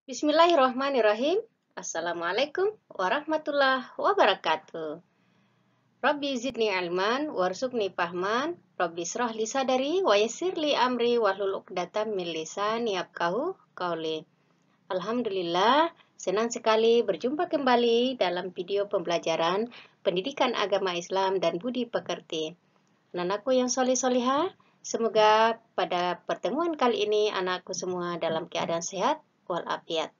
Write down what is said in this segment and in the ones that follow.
Bismillahirrahmanirrahim. Assalamualaikum warahmatullahi wabarakatuh. Rabbi zidni ilman warzuqni fahman. Rabbi shrah li sadari wa yassir li amri wahlul 'uqdatam min lisani yafqahu qawli. Alhamdulillah, senang sekali berjumpa kembali dalam video pembelajaran pendidikan agama Islam dan budi pekerti. Anakku yang soleh-solehah, semoga pada pertemuan kali ini anakku semua dalam keadaan sehat walafiat.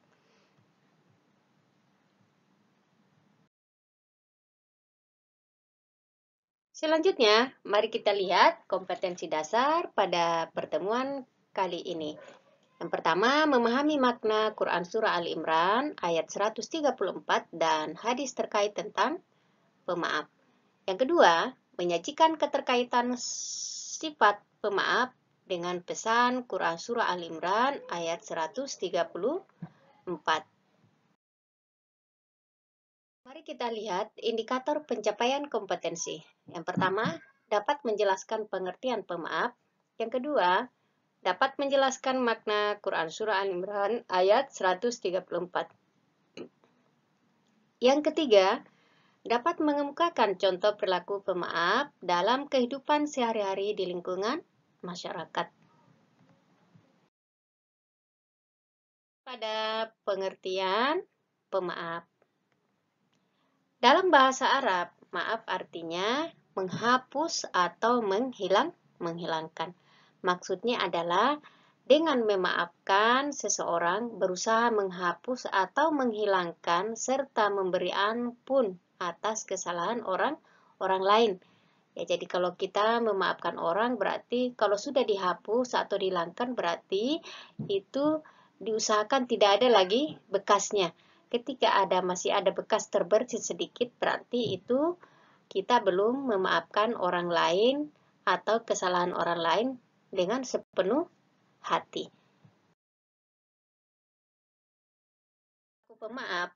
Selanjutnya, mari kita lihat kompetensi dasar pada pertemuan kali ini. Yang pertama, memahami makna Quran Surah Ali Imran ayat 134 dan hadis terkait tentang pemaaf. Yang kedua, menyajikan keterkaitan sifat pemaaf dengan pesan Quran Surah Ali Imran ayat 134. Mari kita lihat indikator pencapaian kompetensi. Yang pertama, dapat menjelaskan pengertian pemaaf. Yang kedua, dapat menjelaskan makna Quran Surah Al-Imran ayat 134. Yang ketiga, dapat mengemukakan contoh perilaku pemaaf dalam kehidupan sehari-hari di lingkungan masyarakat. Pada pengertian pemaaf. Dalam bahasa Arab, maaf artinya menghapus atau menghilangkan. Maksudnya adalah dengan memaafkan seseorang berusaha menghapus atau menghilangkan serta memberi ampun atas kesalahan orang lain. Ya, jadi kalau kita memaafkan orang berarti kalau sudah dihapus atau dihilangkan berarti itu diusahakan tidak ada lagi bekasnya. Ketika masih ada bekas terbersih sedikit, berarti itu kita belum memaafkan orang lain atau kesalahan orang lain dengan sepenuh hati. Pemaaf,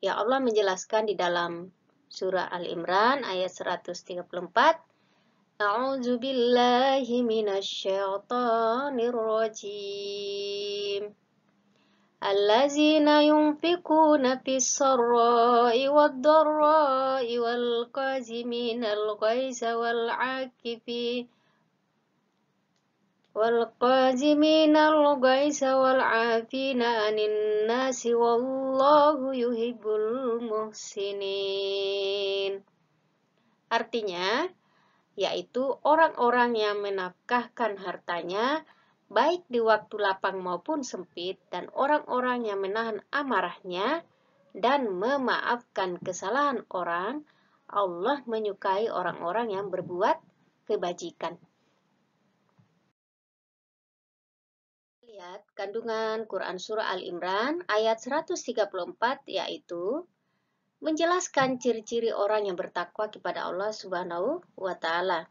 ya Allah menjelaskan di dalam surah Al-Imran ayat 134. A'udzu billahi minasyaitonir rajim. الذين ينفقون في السراء والضراء والكاظمين الغيظ والعافين عن الناس والله يحب المحسنين. Artinya, yaitu orang-orang yang menafkahkan hartanya baik di waktu lapang maupun sempit, dan orang-orang yang menahan amarahnya dan memaafkan kesalahan orang. Allah menyukai orang-orang yang berbuat kebajikan. Lihat kandungan Quran Surah Al-Imran ayat 134, yaitu menjelaskan ciri-ciri orang yang bertakwa kepada Allah Subhanahu wa Ta'ala.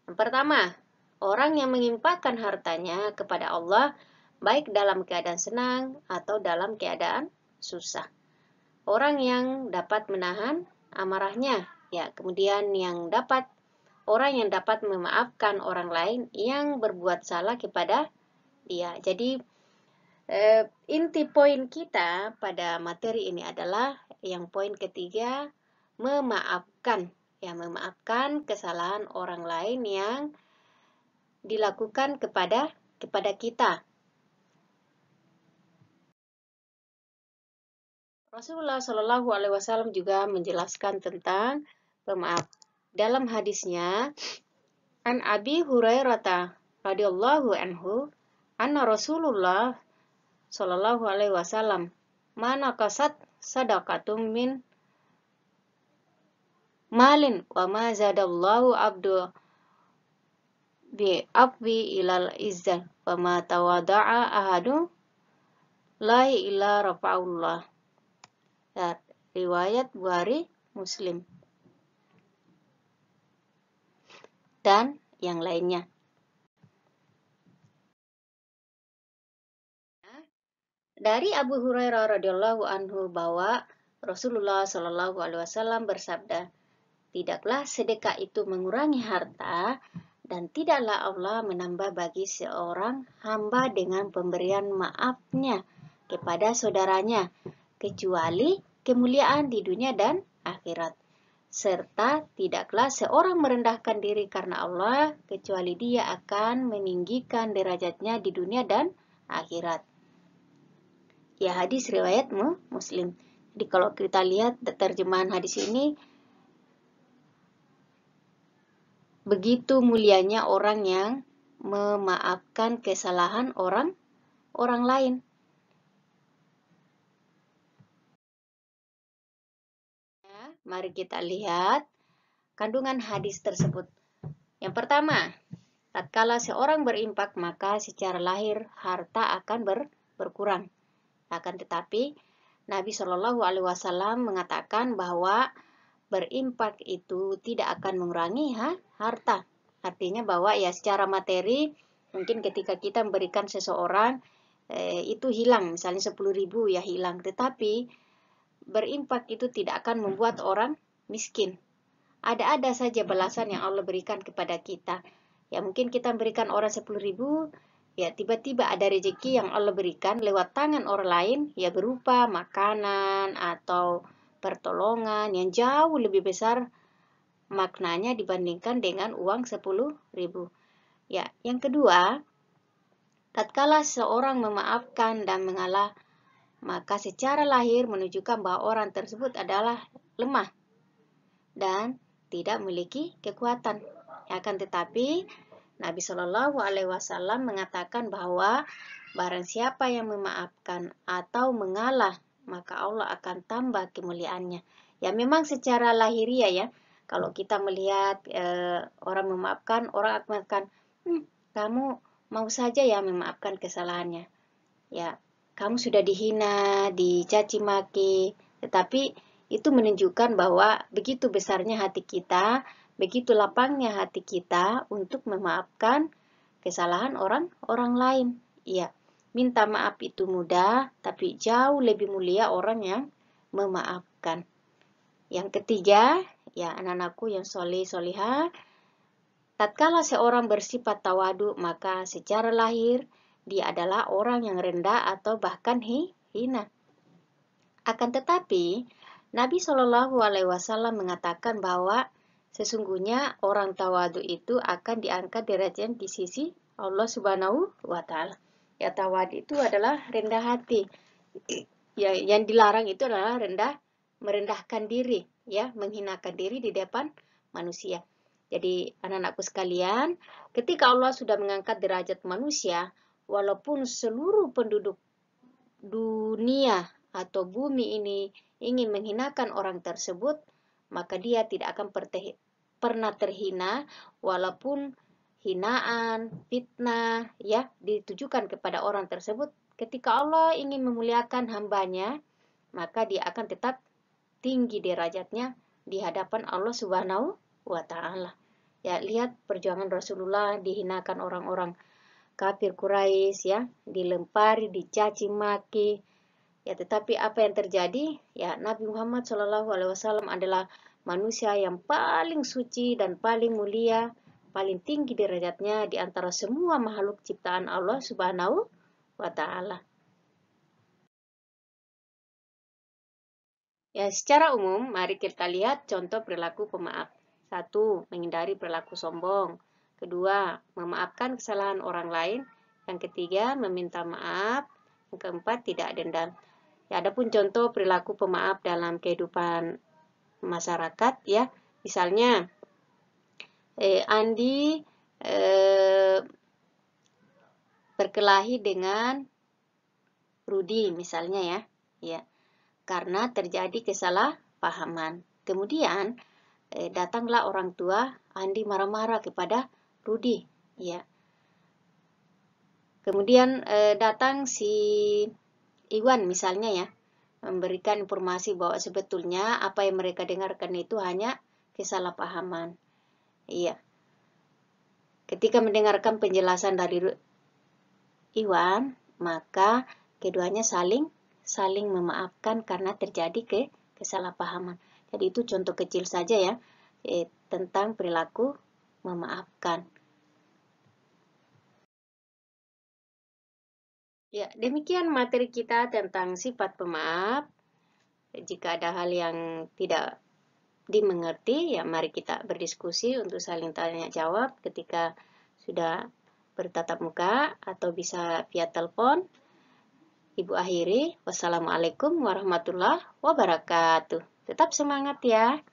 Yang pertama, orang yang menginfakkan hartanya kepada Allah baik dalam keadaan senang atau dalam keadaan susah. Orang yang dapat menahan amarahnya, ya, kemudian orang yang dapat memaafkan orang lain yang berbuat salah kepada dia. Jadi inti poin kita pada materi ini adalah yang poin ketiga, memaafkan. Ya, memaafkan kesalahan orang lain yang dilakukan kepada kita. Rasulullah Shallallahu Alaihi Wasallam juga menjelaskan tentang pemaaf. Dalam hadisnya, An Abi Hurairah radhiyallahu anhu, anna Rasulullah Shallallahu Alaihi Wasallam, mana kasat sadaqatum min malin wa ma zadallahu abdu bi'afwi ilal izzah wa ma tawada'a ahadu lahi illa rafa'ullah. Riwayat Bukhari Muslim dan yang lainnya. Dari Abu Hurairah radhiyallahu anhu bahwa Rasulullah Shallallahu Alaihi Wasallam bersabda, tidaklah sedekah itu mengurangi harta, dan tidaklah Allah menambah bagi seorang hamba dengan pemberian maafnya kepada saudaranya, kecuali kemuliaan di dunia dan akhirat. Serta tidaklah seorang merendahkan diri karena Allah, kecuali dia akan meninggikan derajatnya di dunia dan akhirat. Ya, hadis riwayat Muslim. Jadi kalau kita lihat terjemahan hadis ini, begitu mulianya orang yang memaafkan kesalahan orang lain. Mari kita lihat kandungan hadis tersebut. Yang pertama, tatkala seorang berinfak, maka secara lahir harta akan berkurang. Akan tetapi, Nabi Shallallahu Alaihi Wasallam mengatakan bahwa berinfak itu tidak akan mengurangi harta. Artinya bahwa ya secara materi, mungkin ketika kita memberikan seseorang, itu hilang, misalnya 10.000 ya hilang. Tetapi berinfak itu tidak akan membuat orang miskin. Ada-ada saja balasan yang Allah berikan kepada kita. Ya mungkin kita berikan orang 10.000, ya tiba-tiba ada rezeki yang Allah berikan lewat tangan orang lain, ya berupa makanan atau pertolongan yang jauh lebih besar maknanya dibandingkan dengan uang 10.000. Ya, yang kedua, tatkala seorang memaafkan dan mengalah, maka secara lahir menunjukkan bahwa orang tersebut adalah lemah dan tidak memiliki kekuatan. Akan tetapi, Nabi Shallallahu Alaihi Wasallam mengatakan bahwa barang siapa yang memaafkan atau mengalah, maka Allah akan tambah kemuliaannya. Ya memang secara lahiriah ya, kalau kita melihat orang memaafkan, orang akan mengatakan, kamu mau saja ya memaafkan kesalahannya. Ya, kamu sudah dihina, dicaci maki, tetapi itu menunjukkan bahwa begitu besarnya hati kita, begitu lapangnya hati kita untuk memaafkan kesalahan orang lain. Iya, minta maaf itu mudah, tapi jauh lebih mulia orang yang memaafkan. Yang ketiga, ya anak-anakku yang soleh-solihah, tatkala seorang bersifat tawadu, maka secara lahir dia adalah orang yang rendah atau bahkan hina. Akan tetapi, Nabi Shallallahu Alaihi Wasallam mengatakan bahwa sesungguhnya orang tawadu itu akan diangkat derajatnya di sisi Allah Subhanahu wa Ta'ala. Ya, tawadu itu adalah rendah hati. Ya, yang dilarang itu adalah merendahkan diri, ya, menghinakan diri di depan manusia. Jadi anak-anakku sekalian, ketika Allah sudah mengangkat derajat manusia, walaupun seluruh penduduk dunia atau bumi ini ingin menghinakan orang tersebut, maka dia tidak akan pernah terhina, walaupun hinaan, fitnah ya ditujukan kepada orang tersebut. Ketika Allah ingin memuliakan hambanya, maka dia akan tetap tinggi derajatnya di hadapan Allah Subhanahu wa Ta'ala. Ya, lihat perjuangan Rasulullah dihinakan orang-orang kafir Quraisy ya, dilempari, dicaci maki. Ya, tetapi apa yang terjadi? Ya, Nabi Muhammad SAW adalah manusia yang paling suci dan paling mulia, paling tinggi derajatnya di antara semua makhluk ciptaan Allah Subhanahu wa Ta'ala. Ya, secara umum, mari kita lihat contoh perilaku pemaaf. 1. Menghindari perilaku sombong. 2. Memaafkan kesalahan orang lain. Yang ketiga, meminta maaf. Yang keempat, tidak dendam. Ya, adapun contoh perilaku pemaaf dalam kehidupan masyarakat, ya, misalnya Andi berkelahi dengan Rudi, misalnya ya, karena terjadi kesalahpahaman. Kemudian datanglah orang tua Andi marah-marah kepada Rudi, ya. Kemudian datang si Iwan misalnya ya, memberikan informasi bahwa sebetulnya apa yang mereka dengarkan itu hanya kesalahpahaman. Iya. Ketika mendengarkan penjelasan dari Iwan, maka keduanya saling memaafkan karena terjadi kesalahpahaman. Jadi itu contoh kecil saja ya tentang perilaku memaafkan. Ya, demikian materi kita tentang sifat pemaaf. Jika ada hal yang tidak dimengerti, ya mari kita berdiskusi untuk saling tanya jawab ketika sudah bertatap muka atau bisa via telepon. Ibu akhiri, wassalamualaikum warahmatullahi wabarakatuh. Tetap semangat ya.